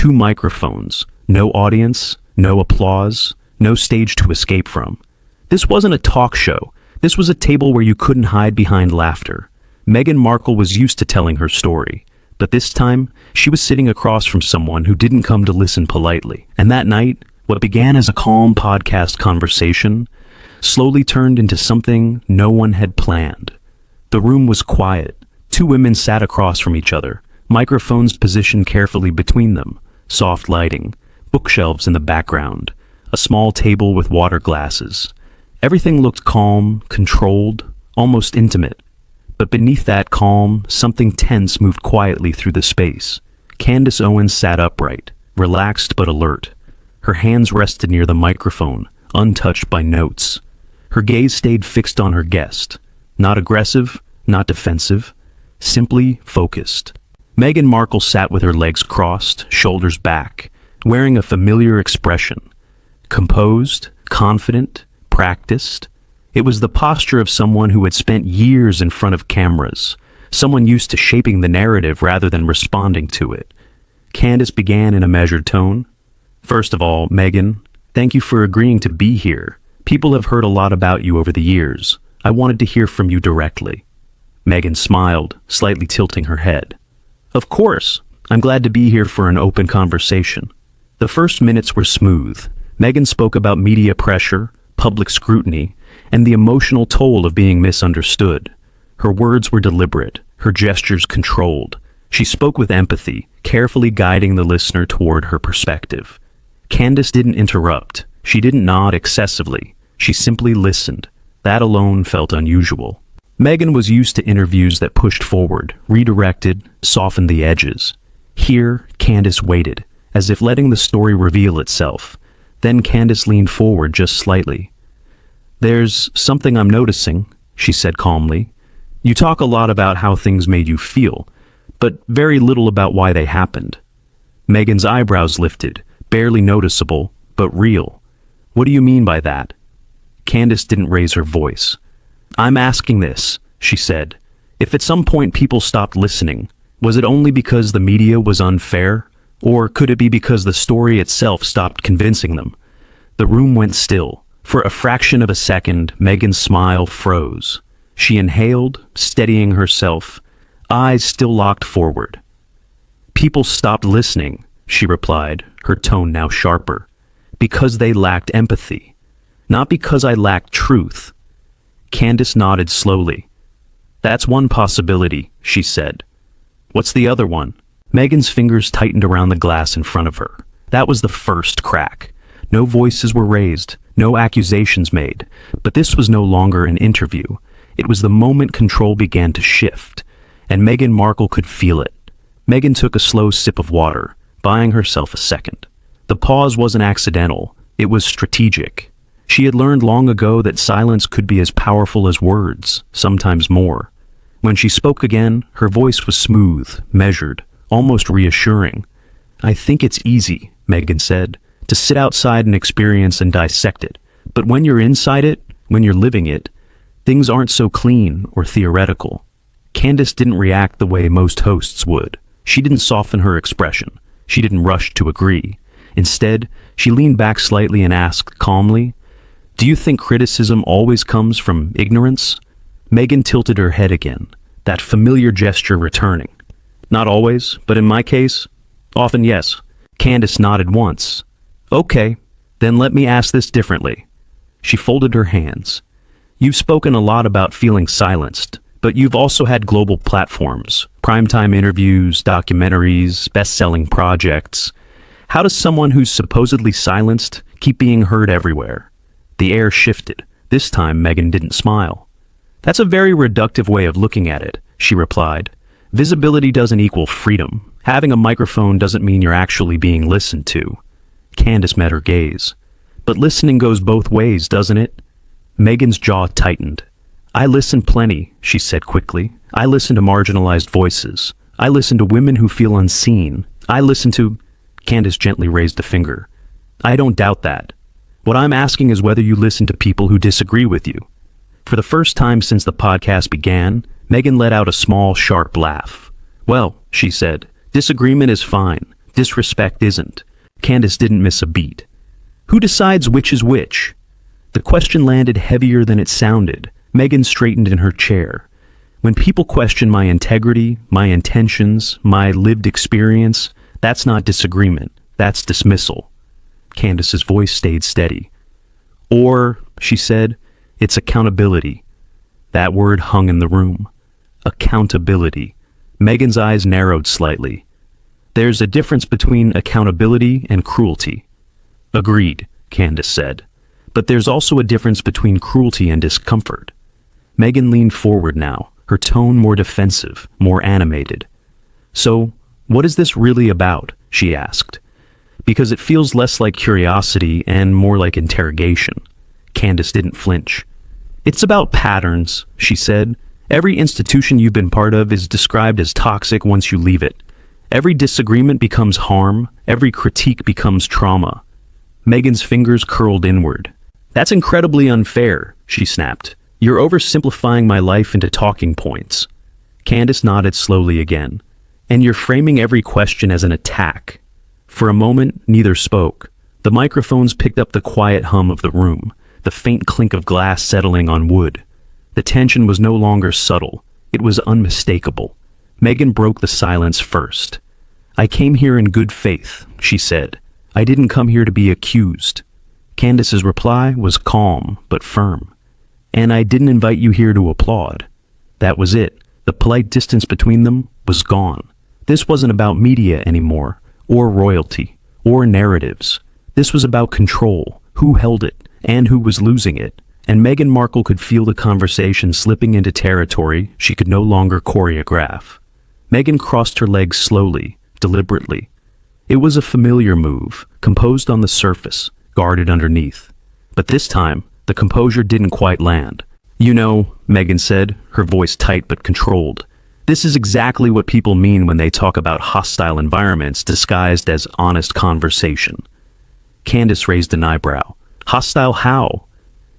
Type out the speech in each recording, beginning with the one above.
2 microphones, no audience, no applause, no stage to escape from. This wasn't a talk show. This was a table where you couldn't hide behind laughter. Meghan Markle was used to telling her story, but this time, she was sitting across from someone who didn't come to listen politely. And that night, what began as a calm podcast conversation slowly turned into something no one had planned. The room was quiet. 2 women sat across from each other, microphones positioned carefully between them, soft lighting, bookshelves in the background, a small table with water glasses. Everything looked calm, controlled, almost intimate. But beneath that calm, something tense moved quietly through the space. Candace 0wens sat upright, relaxed but alert. Her hands rested near the microphone, untouched by notes. Her gaze stayed fixed on her guest, not aggressive, not defensive, simply focused. Meghan Markle sat with her legs crossed, shoulders back, wearing a familiar expression. Composed, confident, practiced. It was the posture of someone who had spent years in front of cameras, someone used to shaping the narrative rather than responding to it. Candace began in a measured tone. "First of all, Meghan, thank you for agreeing to be here. People have heard a lot about you over the years. I wanted to hear from you directly." Meghan smiled, slightly tilting her head. "Of course, I'm glad to be here for an open conversation." The first minutes were smooth. Meghan spoke about media pressure, public scrutiny, and the emotional toll of being misunderstood. Her words were deliberate, her gestures controlled. She spoke with empathy, carefully guiding the listener toward her perspective. Candace didn't interrupt. She didn't nod excessively. She simply listened. That alone felt unusual. Meghan was used to interviews that pushed forward, redirected, softened the edges. Here, Candace waited, as if letting the story reveal itself. Then Candace leaned forward just slightly. "There's something I'm noticing," she said calmly. "You talk a lot about how things made you feel, but very little about why they happened." Meghan's eyebrows lifted, barely noticeable, but real. "What do you mean by that?" Candace didn't raise her voice. "I'm asking this," she said. "If at some point people stopped listening, was it only because the media was unfair? Or could it be because the story itself stopped convincing them?" The room went still. For a fraction of a second, Meghan's smile froze. She inhaled, steadying herself, eyes still locked forward. "People stopped listening," she replied, her tone now sharper, "because they lacked empathy. Not because I lacked truth." Candace nodded slowly. "That's one possibility," she said. "What's the other one?" Meghan's fingers tightened around the glass in front of her. That was the first crack. No voices were raised, no accusations made, but this was no longer an interview. It was the moment control began to shift, and Meghan Markle could feel it. Meghan took a slow sip of water, buying herself a second. The pause wasn't accidental, it was strategic. She had learned long ago that silence could be as powerful as words, sometimes more. When she spoke again, her voice was smooth, measured, almost reassuring. "I think it's easy," Meghan said, "to sit outside an experience and dissect it. But when you're inside it, when you're living it, things aren't so clean or theoretical." Candace didn't react the way most hosts would. She didn't soften her expression. She didn't rush to agree. Instead, she leaned back slightly and asked calmly, "Do you think criticism always comes from ignorance?" Meghan tilted her head again, that familiar gesture returning. "Not always, but in my case, often yes." Candace nodded once. "Okay, then let me ask this differently." She folded her hands. "You've spoken a lot about feeling silenced, but you've also had global platforms, primetime interviews, documentaries, best-selling projects. How does someone who's supposedly silenced keep being heard everywhere?" The air shifted. This time, Meghan didn't smile. "That's a very reductive way of looking at it," she replied. "Visibility doesn't equal freedom. Having a microphone doesn't mean you're actually being listened to." Candace met her gaze. "But listening goes both ways, doesn't it?" Meghan's jaw tightened. "I listen plenty," she said quickly. "I listen to marginalized voices. I listen to women who feel unseen. I listen to—" Candace gently raised a finger. "I don't doubt that. What I'm asking is whether you listen to people who disagree with you." For the first time since the podcast began, Meghan let out a small, sharp laugh. "Well," she said, "disagreement is fine, Disrespect isn't. Candace didn't miss a beat. Who decides which is which? The question landed heavier than it sounded. Meghan straightened in her chair. When people question my integrity, my intentions, my lived experience, that's not disagreement. That's dismissal. Candace's voice stayed steady. Or, she said, it's accountability. That word hung in the room. Accountability. Meghan's eyes narrowed slightly. There's a difference between accountability and cruelty. Agreed, Candace said. But there's also a difference between cruelty and discomfort. Meghan leaned forward now, her tone more defensive, more animated. So, what is this really about? She asked. Because it feels less like curiosity and more like interrogation. Candace didn't flinch. It's about patterns, she said. Every institution you've been part of is described as toxic once you leave it. Every disagreement becomes harm. Every critique becomes trauma. Meghan's fingers curled inward. That's incredibly unfair, she snapped. You're oversimplifying my life into talking points. Candace nodded slowly again. And you're framing every question as an attack. For a moment, neither spoke. The microphones picked up the quiet hum of the room, the faint clink of glass settling on wood. The tension was no longer subtle. It was unmistakable. Meghan broke the silence first. I came here in good faith, she said. I didn't come here to be accused. Candace's reply was calm but firm. And I didn't invite you here to applaud. That was it. The polite distance between them was gone. This wasn't about media anymore, or royalty, or narratives. This was about control, who held it, and who was losing it. And Meghan Markle could feel the conversation slipping into territory she could no longer choreograph. Meghan crossed her legs slowly, deliberately. It was a familiar move, composed on the surface, guarded underneath. But this time, the composure didn't quite land. You know, Meghan said, her voice tight but controlled. This is exactly what people mean when they talk about hostile environments disguised as honest conversation. Candace raised an eyebrow. Hostile how?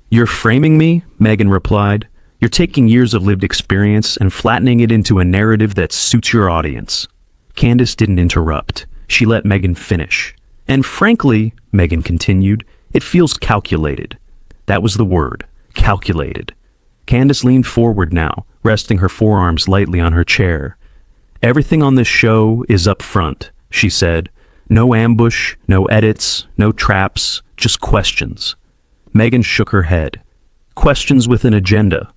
You're framing me, Meghan replied. You're taking years of lived experience and flattening it into a narrative that suits your audience. Candace didn't interrupt. She let Meghan finish. And frankly, Meghan continued, it feels calculated. That was the word, calculated. Candace leaned forward now, resting her forearms lightly on her chair. Everything on this show is up front, she said. No ambush, no edits, no traps, just questions. Meghan shook her head. Questions with an agenda.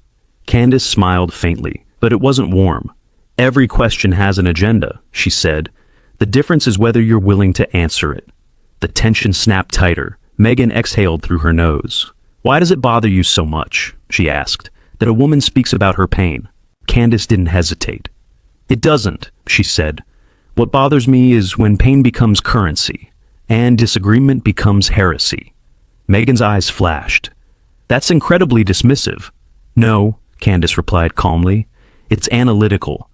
Candace smiled faintly, but it wasn't warm. Every question has an agenda, she said. The difference is whether you're willing to answer it. The tension snapped tighter. Meghan exhaled through her nose. Why does it bother you so much, she asked, that a woman speaks about her pain? Candace didn't hesitate. It doesn't, she said. What bothers me is when pain becomes currency, and disagreement becomes heresy. Meghan's eyes flashed. That's incredibly dismissive. No, Candace replied calmly. It's analytical.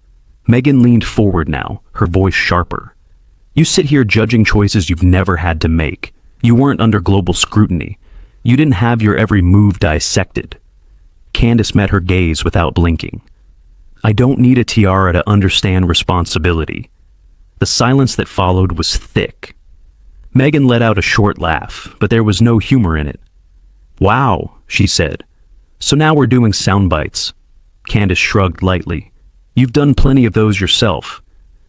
Meghan leaned forward now, her voice sharper. You sit here judging choices you've never had to make. You weren't under global scrutiny. You didn't have your every move dissected. Candace met her gaze without blinking. I don't need a tiara to understand responsibility. The silence that followed was thick. Meghan let out a short laugh, but there was no humor in it. Wow, she said. So now we're doing sound bites. Candace shrugged lightly. You've done plenty of those yourself.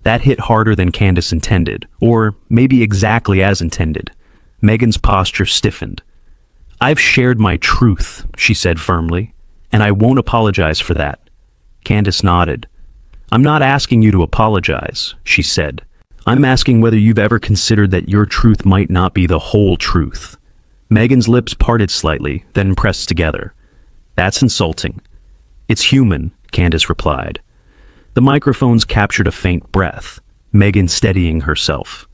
That hit harder than Candace intended, or maybe exactly as intended. Meghan's posture stiffened. I've shared my truth, she said firmly, and I won't apologize for that. Candace nodded. I'm not asking you to apologize, she said. I'm asking whether you've ever considered that your truth might not be the whole truth. Meghan's lips parted slightly, then pressed together. That's insulting. It's human, Candace replied. The microphones captured a faint breath, Meghan steadying herself.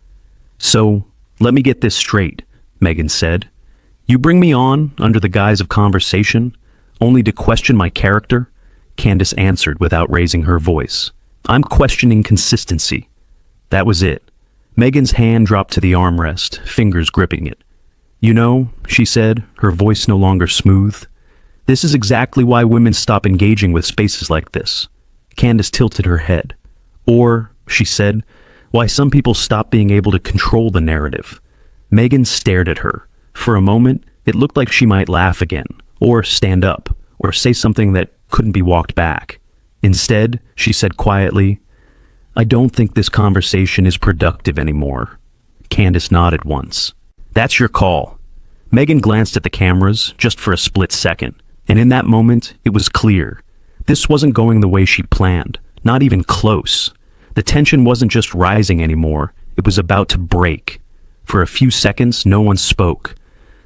So, let me get this straight, Meghan said. You bring me on, under the guise of conversation, only to question my character? Candace answered without raising her voice. I'm questioning consistency. That was it. Meghan's hand dropped to the armrest, fingers gripping it. You know, she said, her voice no longer smooth, this is exactly why women stop engaging with spaces like this. Candace tilted her head. Or, she said, Why some people stop being able to control the narrative. Meghan stared at her. For a moment, it looked like she might laugh again, or stand up, or say something that couldn't be walked back. Instead, she said quietly, "I don't think this conversation is productive anymore." Candace nodded once. "That's your call." Meghan glanced at the cameras just for a split second, and in that moment, it was clear. This wasn't going the way she planned, not even close. The tension wasn't just rising anymore, it was about to break. For a few seconds, no one spoke.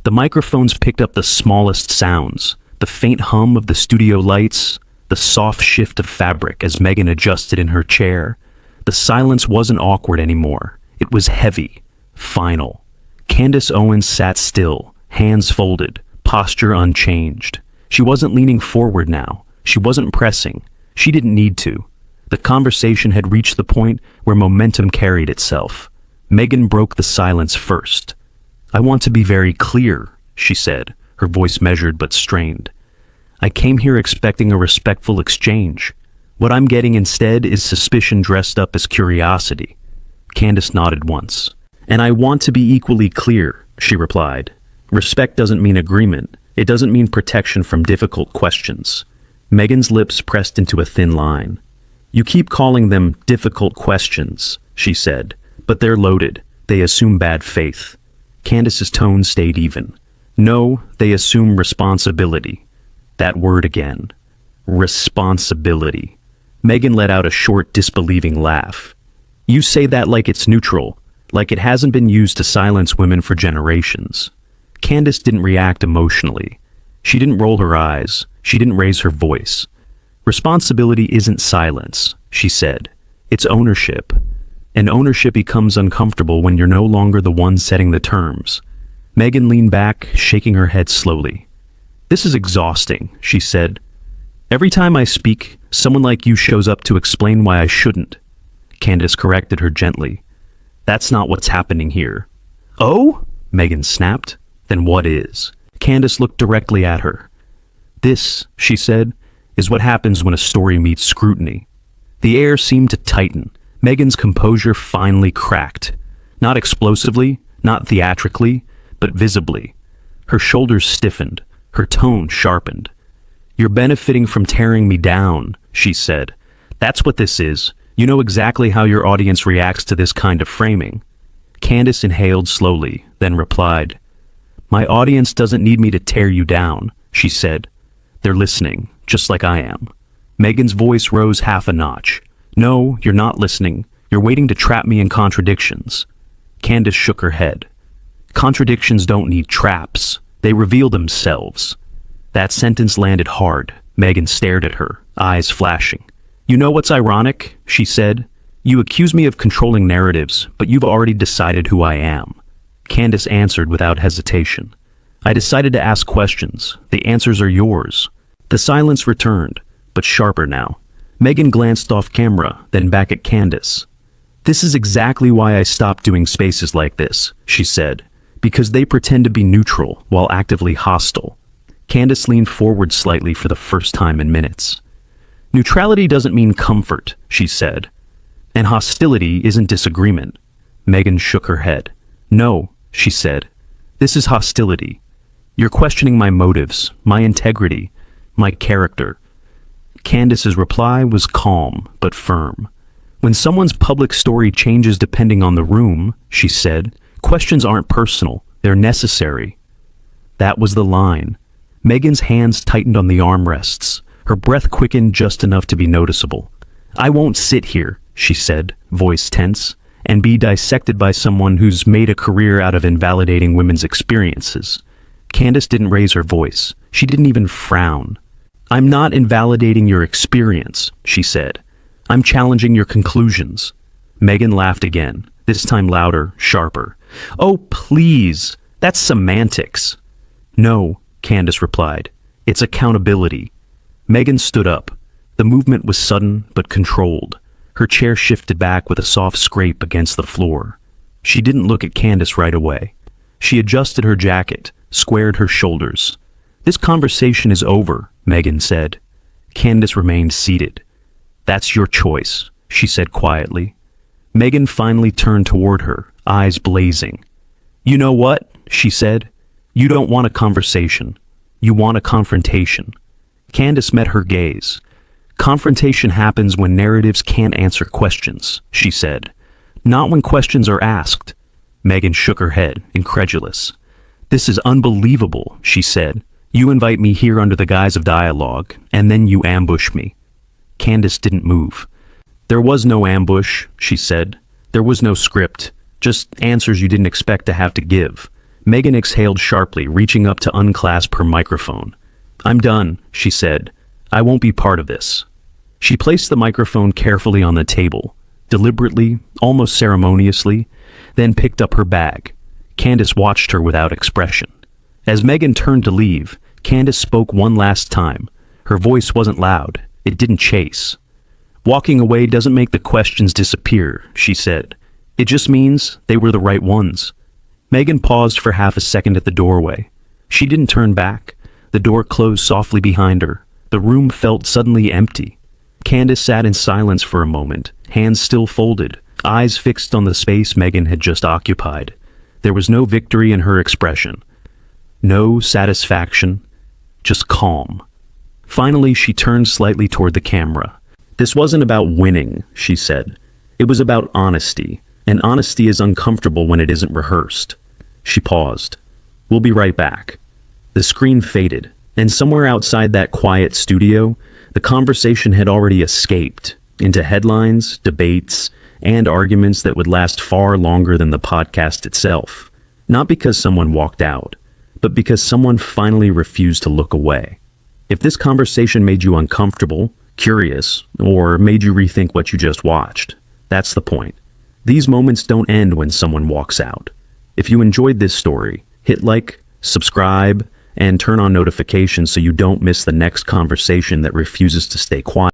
The microphones picked up the smallest sounds, the faint hum of the studio lights, the soft shift of fabric as Meghan adjusted in her chair. The silence wasn't awkward anymore. It was heavy, final. Candace 0wens sat still, hands folded, posture unchanged. She wasn't leaning forward now. She wasn't pressing. She didn't need to. The conversation had reached the point where momentum carried itself. Meghan broke the silence first. "I want to be very clear," she said, her voice measured but strained. "I came here expecting a respectful exchange. What I'm getting instead is suspicion dressed up as curiosity." Candace nodded once. "And I want to be equally clear," she replied. "Respect doesn't mean agreement. It doesn't mean protection from difficult questions." Meghan's lips pressed into a thin line. "You keep calling them difficult questions," she said, "but they're loaded. They assume bad faith." Candace's tone stayed even. "No, they assume responsibility." That word again. Responsibility. Meghan let out a short, disbelieving laugh. "You say that like it's neutral, like it hasn't been used to silence women for generations." Candace didn't react emotionally. She didn't roll her eyes. She didn't raise her voice. "Responsibility isn't silence," she said. "It's ownership. And ownership becomes uncomfortable when you're no longer the one setting the terms." Meghan leaned back, shaking her head slowly. "This is exhausting," she said. "Every time I speak, someone like you shows up to explain why I shouldn't." Candace corrected her gently. "That's not what's happening here." "Oh?" Meghan snapped. "Then what is?" Candace looked directly at her. "This," she said, "is what happens when a story meets scrutiny." The air seemed to tighten. Meghan's composure finally cracked. Not explosively, not theatrically, but visibly. Her shoulders stiffened, her tone sharpened. "You're benefiting from tearing me down," she said. "That's what this is. You know exactly how your audience reacts to this kind of framing." Candace inhaled slowly, then replied, "My audience doesn't need me to tear you down," she said. "They're listening, just like I am." Meghan's voice rose half a notch. "No, you're not listening. You're waiting to trap me in contradictions." Candace shook her head. "Contradictions don't need traps. They reveal themselves." That sentence landed hard. Meghan stared at her, eyes flashing. "You know what's ironic?" she said. "You accuse me of controlling narratives, but you've already decided who I am." Candace answered without hesitation. "I decided to ask questions. The answers are yours." The silence returned, but sharper now. Meghan glanced off camera, then back at Candace. "This is exactly why I stopped doing spaces like this," she said, "because they pretend to be neutral while actively hostile." Candace leaned forward slightly for the first time in minutes. "Neutrality doesn't mean comfort," she said. "And hostility isn't disagreement." Meghan shook her head. "No," she said. "This is hostility. You're questioning my motives, my integrity, my character." Candace's reply was calm but firm. "When someone's public story changes depending on the room," she said, "questions aren't personal, they're necessary." That was the line. Meghan's hands tightened on the armrests. Her breath quickened just enough to be noticeable. "I won't sit here," she said, voice tense, "and be dissected by someone who's made a career out of invalidating women's experiences." Candace didn't raise her voice. She didn't even frown. "I'm not invalidating your experience," she said. "I'm challenging your conclusions." Meghan laughed again, this time louder, sharper. "Oh, please, that's semantics." "No," Candace replied. "It's accountability." Meghan stood up. The movement was sudden but controlled. Her chair shifted back with a soft scrape against the floor. She didn't look at Candace right away. She adjusted her jacket, squared her shoulders. "This conversation is over," Meghan said. Candace remained seated. "That's your choice," she said quietly. Meghan finally turned toward her, eyes blazing. "You know what?" she said. "You don't want a conversation. You want a confrontation." Candace met her gaze. "Confrontation happens when narratives can't answer questions," she said. "Not when questions are asked." Meghan shook her head, incredulous. "This is unbelievable," she said. "You invite me here under the guise of dialogue, and then you ambush me." Candace didn't move. "There was no ambush," she said. "There was no script, just answers you didn't expect to have to give." Meghan exhaled sharply, reaching up to unclasp her microphone. "I'm done," she said. "I won't be part of this." She placed the microphone carefully on the table, deliberately, almost ceremoniously, then picked up her bag. Candace watched her without expression. As Meghan turned to leave, Candace spoke one last time. Her voice wasn't loud. It didn't chase. "Walking away doesn't make the questions disappear," she said. "It just means they were the right ones." Meghan paused for half a second at the doorway. She didn't turn back. The door closed softly behind her. The room felt suddenly empty. Candace sat in silence for a moment, hands still folded, eyes fixed on the space Meghan had just occupied. There was no victory in her expression. No satisfaction, just calm. Finally, she turned slightly toward the camera. "This wasn't about winning," she said. "It was about honesty, and honesty is uncomfortable when it isn't rehearsed." She paused. "We'll be right back." The screen faded, and somewhere outside that quiet studio, the conversation had already escaped into headlines, debates, and arguments that would last far longer than the podcast itself. Not because someone walked out, but because someone finally refused to look away. If this conversation made you uncomfortable, curious, or made you rethink what you just watched, that's the point. These moments don't end when someone walks out. If you enjoyed this story, hit like, subscribe, and turn on notifications so you don't miss the next conversation that refuses to stay quiet.